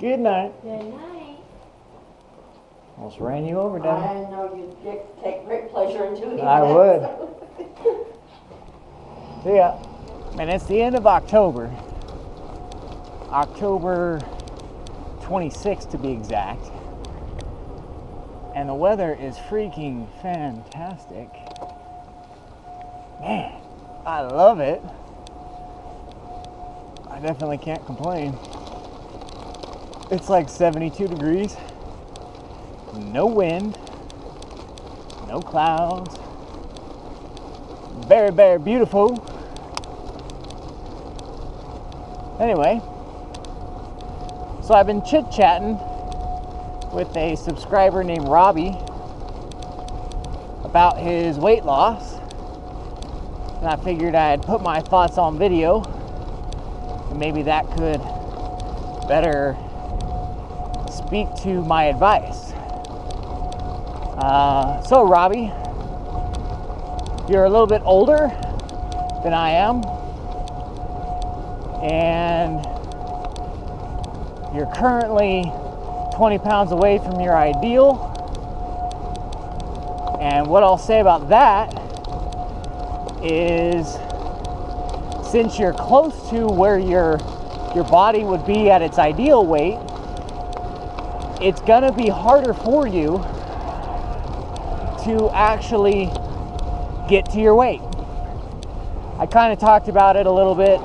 Good night. Good night. Almost ran you over, Devin. I know you take great pleasure in doing that. I would. So yeah, and it's the end of October. October 26th to be exact. And the weather is freaking fantastic. Man, I love it. I definitely can't complain. It's like 72 degrees. No wind. No clouds. Very, very beautiful. Anyway, so I've been chit-chatting with a subscriber named Robbie about his weight loss, and I figured I'd put my thoughts on video, and maybe that could better speak to my advice. So Robbie, you're a little bit older than I am, and you're currently 20 pounds away from your ideal. And what I'll say about that is, since you're close to where your body would be at its ideal weight, it's gonna be harder for you to actually get to your weight. I kind of talked about it a little bit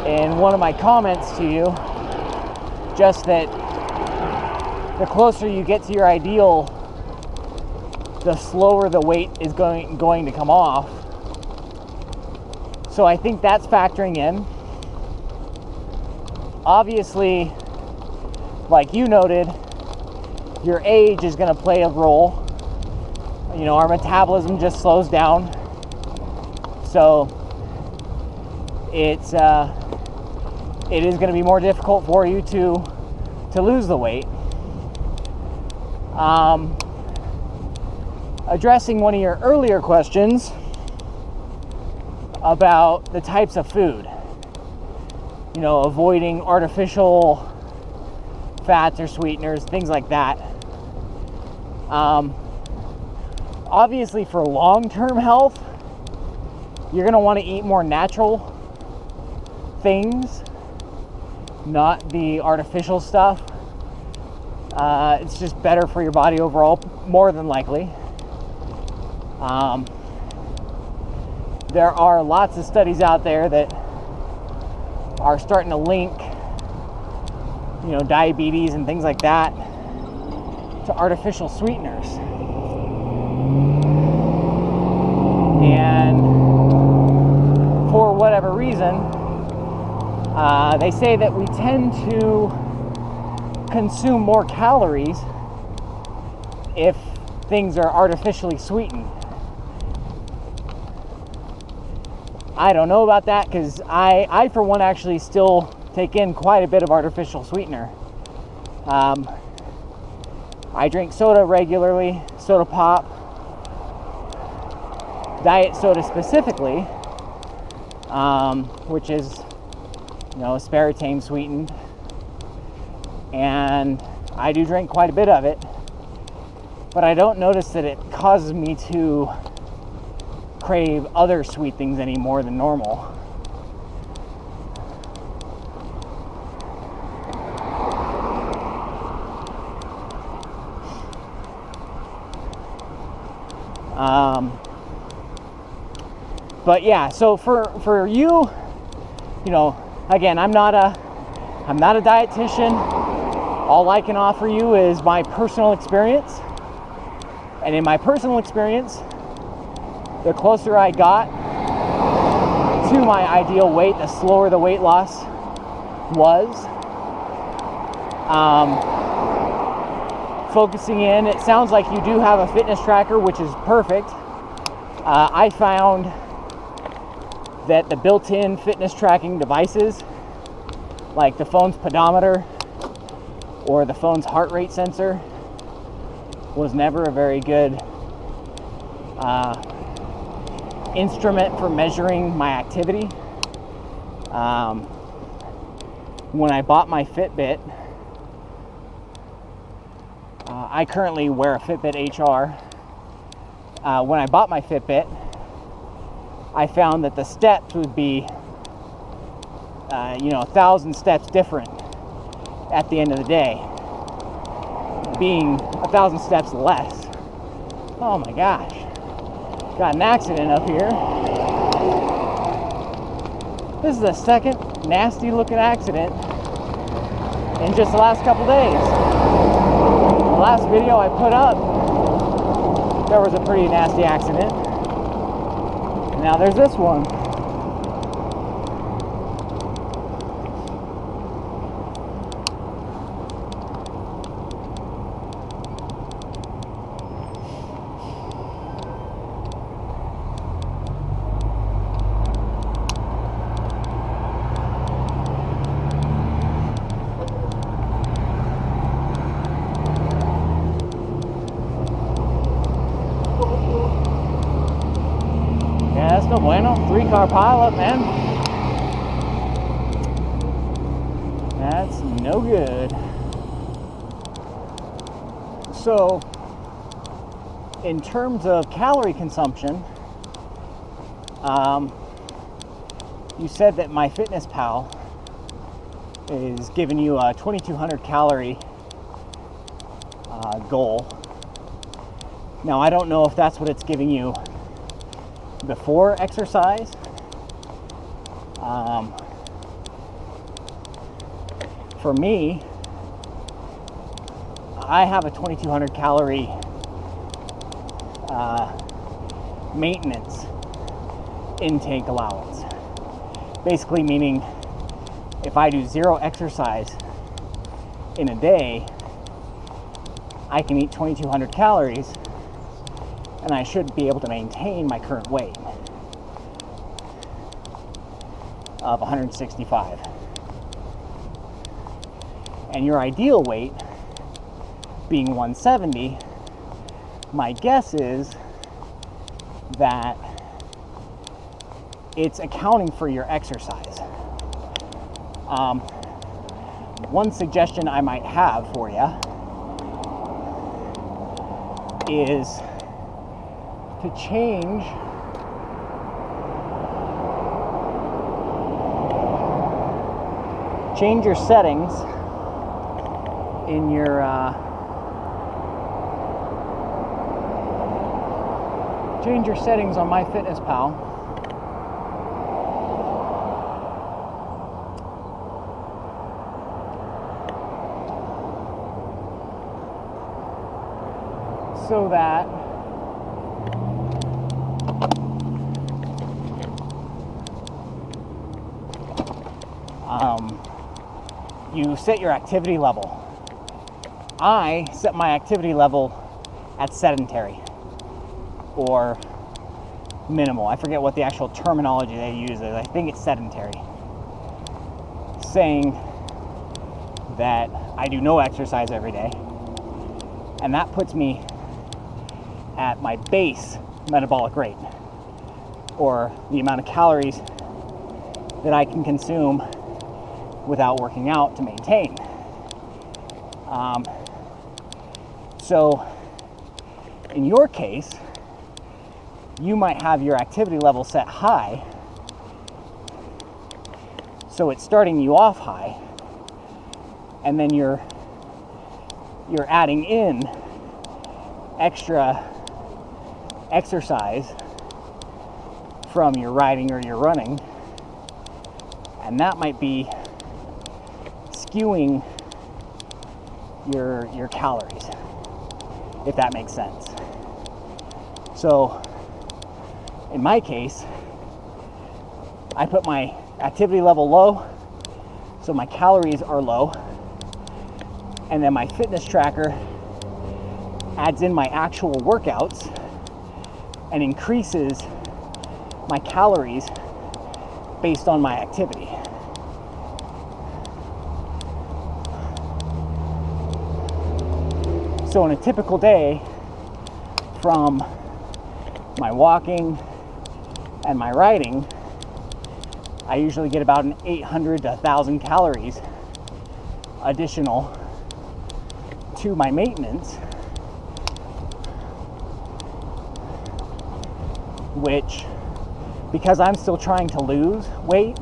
in one of my comments to you, just that the closer you get to your ideal, the slower the weight is going to come off. So I think that's factoring in. Obviously, like you noted, your age is going to play a role. You know, our metabolism just slows down. So it is going to be more difficult for you to lose the weight. Addressing one of your earlier questions about the types of food, you know, avoiding artificial fats or sweeteners, things like that. Obviously, for long-term health, you're going to want to eat more natural things, not the artificial stuff. It's just better for your body overall, more than likely. There are lots of studies out there that are starting to link, you know, diabetes and things like that to artificial sweeteners. And for whatever reason, they say that we tend to consume more calories if things are artificially sweetened. I don't know about that, because I for one actually still take in quite a bit of artificial sweetener. I drink soda regularly, soda pop, diet soda specifically, which is, you know, aspartame sweetened, and I do drink quite a bit of it, but I don't notice that it causes me to crave other sweet things any more than normal. But yeah, so for you, you know, again, I'm not a dietitian. All I can offer you is my personal experience. And in my personal experience, the closer I got to my ideal weight, the slower the weight loss was. Focusing in, it sounds like you do have a fitness tracker, which is perfect. I found that the built-in fitness tracking devices, like the phone's pedometer or the phone's heart rate sensor, was never a very good instrument for measuring my activity. when I bought my Fitbit, I currently wear a Fitbit HR. When I bought my Fitbit, I found that the steps would be, 1,000 steps different at the end of the day, being 1,000 steps less. Oh my gosh, got an accident up here. This is the second nasty looking accident in just the last couple days. The last video I put up, there was a pretty nasty accident. And now there's this one. That's no bueno. 3-car pileup, man. That's no good. So, in terms of calorie consumption, you said that MyFitnessPal is giving you a 2,200 calorie goal. Now, I don't know if that's what it's giving you before exercise. For me, I have a 2,200 calorie maintenance intake allowance. Basically meaning if I do 0 exercise in a day, I can eat 2,200 calories and I should be able to maintain my current weight of 165. And your ideal weight being 170, my guess is that it's accounting for your exercise. One suggestion I might have for you is to change your settings in your change your settings on MyFitnessPal so that you set your activity level. I set my activity level at sedentary or minimal. I forget what the actual terminology they use is. I think it's sedentary, saying that I do no exercise every day, and that puts me at my base metabolic rate, or the amount of calories that I can consume without working out to maintain. So in your case, you might have your activity level set high, so it's starting you off high, and then you're adding in extra exercise from your riding or your running, and that might be skewing your calories, if that makes sense. So in my case, I put my activity level low, so my calories are low, and then my fitness tracker adds in my actual workouts and increases my calories based on my activity. So in a typical day, from my walking and my riding, I usually get about an 800 to 1,000 calories additional to my maintenance, which, because I'm still trying to lose weight,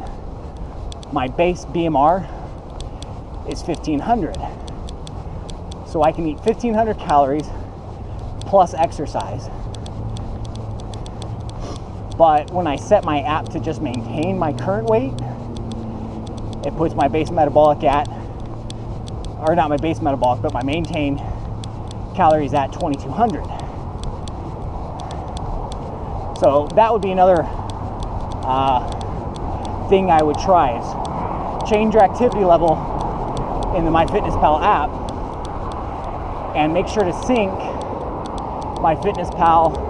my base BMR is 1500. So I can eat 1500 calories plus exercise. But when I set my app to just maintain my current weight, it puts my base metabolic at, or not my base metabolic, but my maintained calories at 2200. So that would be another thing I would try, is change your activity level in the MyFitnessPal app and make sure to sync MyFitnessPal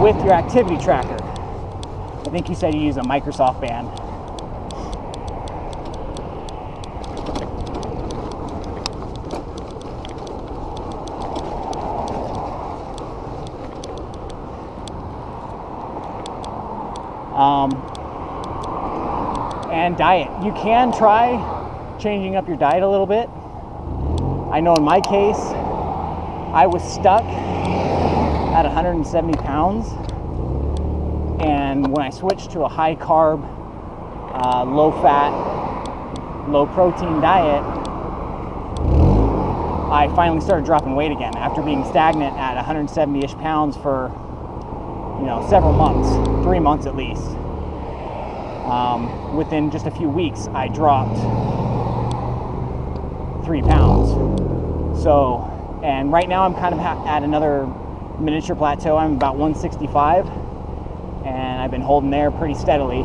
with your activity tracker. I think you said you use a Microsoft Band. And diet. You can try changing up your diet a little bit. I know in my case, I was stuck at 170 pounds, and when I switched to a high carb, low fat, low protein diet, I finally started dropping weight again after being stagnant at 170-ish pounds for, several months, 3 months at least. Within just a few weeks, I dropped 3 pounds. So, and right now I'm kind of at another miniature plateau. I'm about 165, and I've been holding there pretty steadily.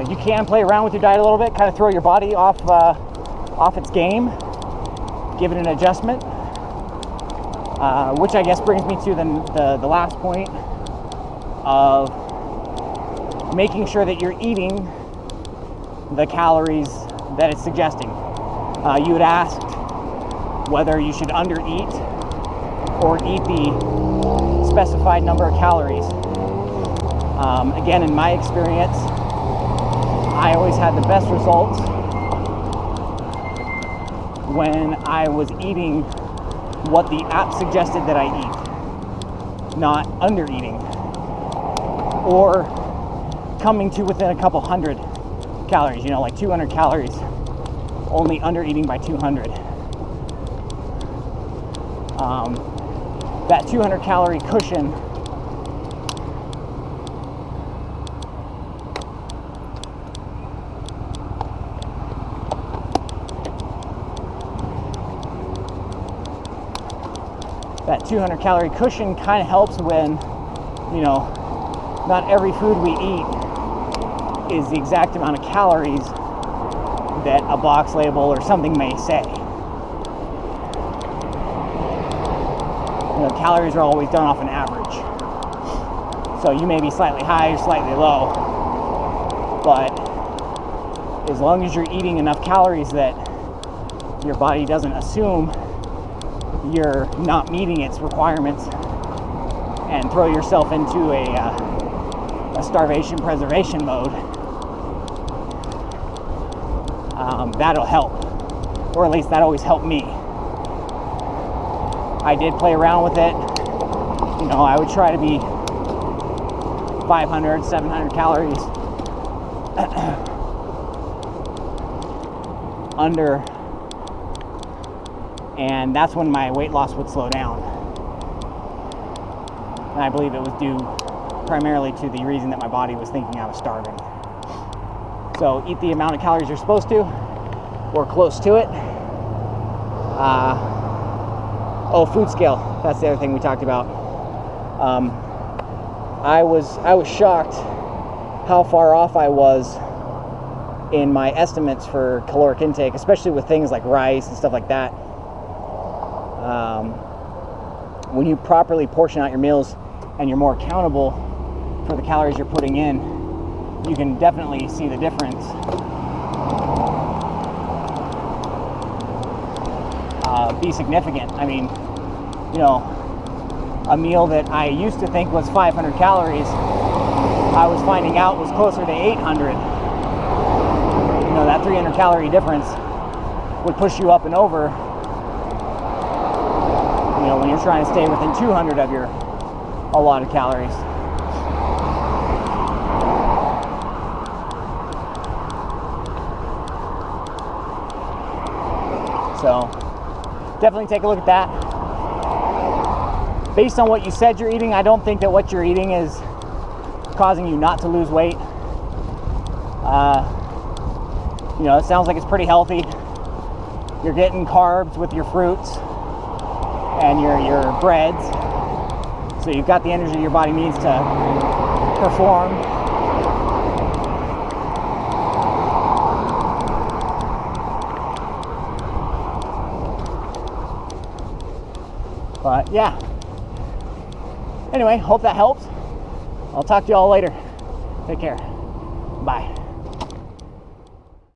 You can play around with your diet a little bit, kind of throw your body off its game, give it an adjustment, which I guess brings me to the last point of making sure that you're eating the calories that it's suggesting. You had asked whether you should under-eat or eat the specified number of calories. Again, in my experience, I always had the best results when I was eating what the app suggested that I eat, not under-eating, or coming to within a couple hundred calories, like 200 calories, only under-eating by 200. That 200 calorie cushion that 200 calorie cushion kind of helps when, not every food we eat is the exact amount of calories that a box label or something may say. Calories are always done off an average. So you may be slightly high or slightly low, but as long as you're eating enough calories that your body doesn't assume you're not meeting its requirements and throw yourself into a starvation preservation mode, that'll help, or at least that always helped me. I did play around with it. I would try to be 500, 700 calories under, and that's when my weight loss would slow down. And I believe it was due primarily to the reason that my body was thinking I was starving. So eat the amount of calories you're supposed to, or close to it. Food scale. That's the other thing we talked about. I was shocked how far off I was in my estimates for caloric intake, especially with things like rice and stuff like that. When you properly portion out your meals and you're more accountable for the calories you're putting in, you can definitely see the difference. Be significant. I mean, you know, a meal that I used to think was 500 calories, I was finding out was closer to 800. You know, that 300 calorie difference would push you up and over, you know, when you're trying to stay within 200 of your allotted calories. So definitely take a look at that. Based on what you said you're eating, I don't think that what you're eating is causing you not to lose weight. You know, it sounds like it's pretty healthy. You're getting carbs with your fruits and your breads, so you've got the energy your body needs to perform. But yeah, anyway, hope that helps. I'll talk to you all later. Take care. Bye.